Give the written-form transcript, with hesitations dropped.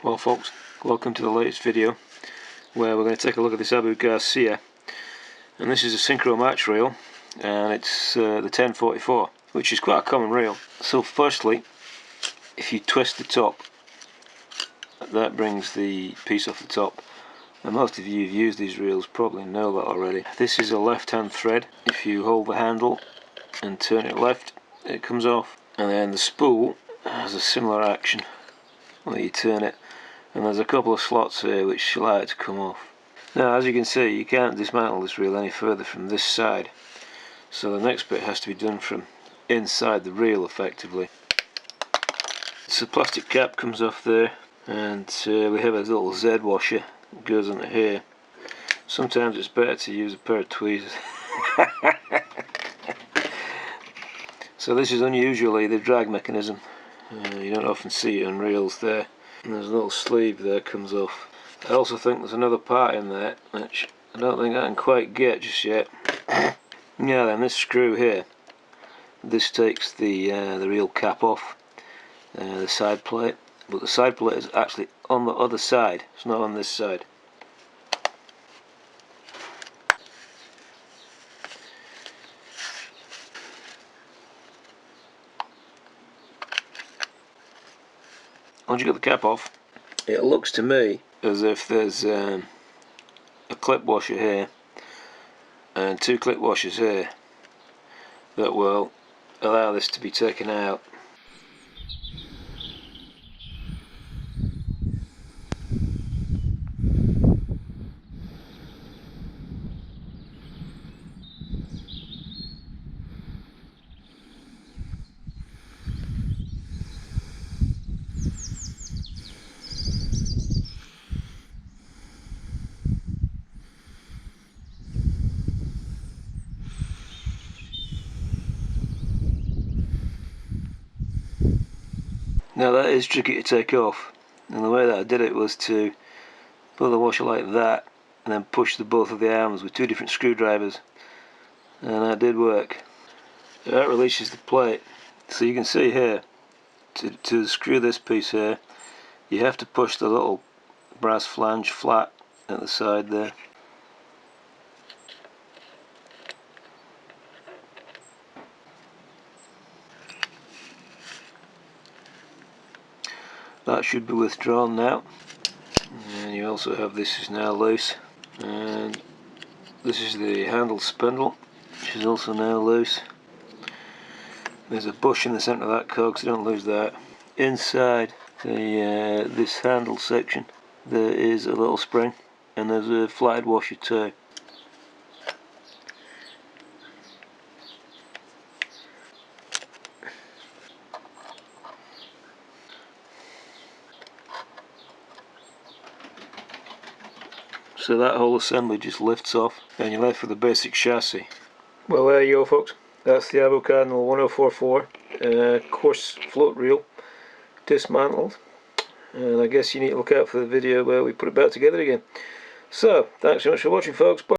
Well folks, welcome to the latest video where we're going to take a look at this Garcia, and this is a synchro match reel, and it's the 1044, which is quite a common reel. So firstly, if you twist the top, that brings the piece off the top, and most of you who've used these reels probably know that already. This is a left hand thread. If you hold the handle and turn it left, it comes off, and then the spool has a similar action where you turn it, and there's a couple of slots here which allow it to come off. Now, as you can see, you can't dismantle this reel any further from this side, so the next bit has to be done from inside the reel effectively. So the plastic cap comes off there, and we have a little Z washer that goes onto here. Sometimes it's better to use a pair of tweezers. So this is unusually the drag mechanism. You don't often see it on reels there. And there's a little sleeve there comes off. I also think there's another part in there which I don't think I can quite get just yet. Yeah, then this screw here, this takes the reel cap off, the side plate, but the side plate is actually on the other side, it's not on this side. Once you get the cap off, it looks to me as if there's a clip washer here and two clip washers here that will allow this to be taken out. Now that is tricky to take off, and the way that I did it was to put the washer like that and then push the both of the arms with two different screwdrivers, and that did work. That releases the plate. So you can see here, to screw this piece here, you have to push the little brass flange flat at the side there. That should be withdrawn now, and you also have this is now loose, and this is the handle spindle, which is also now loose. There's a bush in the centre of that cog, so don't lose that. Inside this handle section there is a little spring, and there's a flathead washer too. So that whole assembly just lifts off, and you're left with the basic chassis. Well, there you go folks, that's the Cardinal 1044 coarse float reel dismantled, and I guess you need to look out for the video where we put it back together again. So, thanks so much for watching folks. Bye.